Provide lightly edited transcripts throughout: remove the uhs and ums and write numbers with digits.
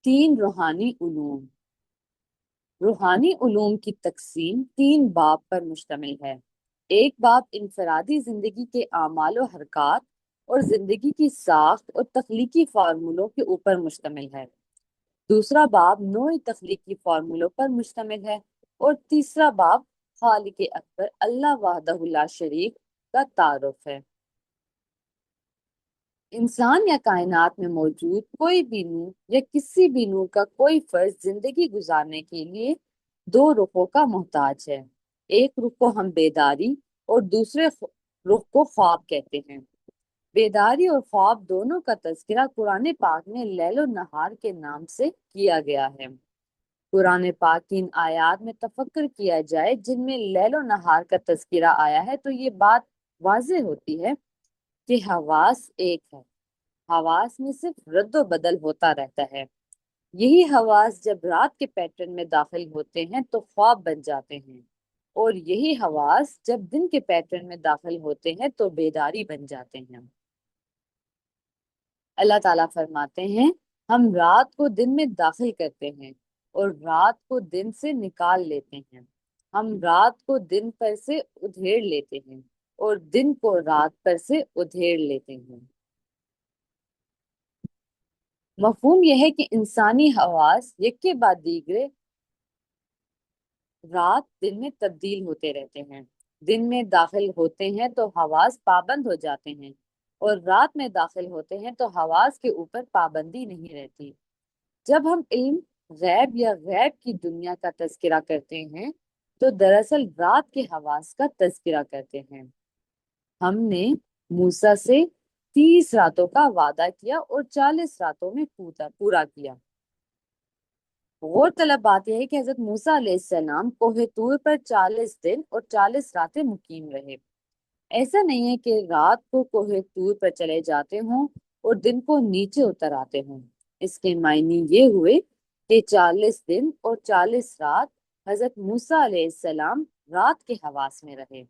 تین روحانی علوم۔ روحانی علوم کی تقسیم تین باب پر مشتمل ہے۔ ایک باب انفرادی زندگی کے اعمال و حرکات اور زندگی کی ساخت اور تخلیقی فارمولوں کے اوپر مشتمل ہے۔ دوسرا باب نوعی تخلیقی فارمولوں پر مشتمل ہے، اور تیسرا باب خالق اکبر اللہ وحدہ لا شریک کا تعارف ہے۔ انسان یا کائنات میں موجود کوئی بھی نور یا کسی بھی نور کا کوئی فرد زندگی گزارنے کے لیے دو رخوں کا محتاج ہے۔ ایک رخ کو ہم بیداری اور دوسرے رخ کو خواب کہتے ہیں۔ بیداری اور خواب دونوں کا تذکرہ قرآن پاک میں لیل و نہار کے نام سے کیا گیا ہے۔ قرآن پاک کی ان آیات میں تفکر کیا جائے جن میں لیل و نہار کا تذکرہ آیا ہے تو یہ بات واضح ہوتی ہے کہ حواس ایک ہے۔ حواس میں صرف رد و بدل ہوتا رہتا ہے۔ یہی حواس جب رات کے پیٹرن میں داخل ہوتے ہیں تو خواب بن جاتے ہیں، اور یہی حواس جب دن کے پیٹرن میں داخل ہوتے ہیں تو بیداری بن جاتے ہیں۔ اللہ تعالیٰ فرماتے ہیں، ہم رات کو دن میں داخل کرتے ہیں اور رات کو دن سے نکال لیتے ہیں۔ ہم رات کو دن پر سے ادھیڑ لیتے ہیں اور دن کو رات پر سے ادھیڑ لیتے ہیں۔ مفہوم یہ ہے کہ انسانی حواس یک کے بعد دیگرے رات دن میں تبدیل ہوتے رہتے ہیں۔ دن میں داخل ہوتے ہیں تو حواس پابند ہو جاتے ہیں، اور رات میں داخل ہوتے ہیں تو حواس کے اوپر پابندی نہیں رہتی۔ جب ہم علم غیب یا غیب کی دنیا کا تذکرہ کرتے ہیں تو دراصل رات کے حواس کا تذکرہ کرتے ہیں۔ ہم نے موسیٰ سے 30 راتوں کا وعدہ کیا اور 40 راتوں میں پورا کیا۔ غور طلب بات یہ ہے کہ حضرت موسیٰ علیہ السلام کوہ طور پر 40 دن اور 40 راتیں مقیم رہے۔ ایسا نہیں ہے کہ رات کو کوہ طور پر چلے جاتے ہوں اور دن کو نیچے اتر آتے ہوں۔ اس کے معنی یہ ہوئے کہ 40 دن اور 40 رات حضرت موسیٰ علیہ السلام رات کے حواس میں رہے۔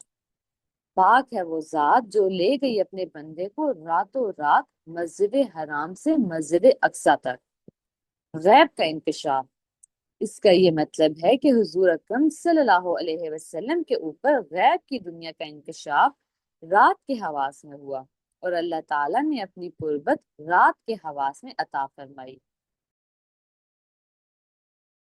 پاک ہے وہ ذات جو لے گئی اپنے بندے کو راتوں رات مسجد حرام سے مسجد اقصی تک۔ غیب کا انکشاف، اس کا یہ مطلب ہے کہ حضور اکرم صلی اللہ علیہ وسلم کے اوپر غیب کی دنیا کا انکشاف رات کے حواس میں ہوا، اور اللہ تعالیٰ نے اپنی قربت رات کے حواس میں عطا فرمائی۔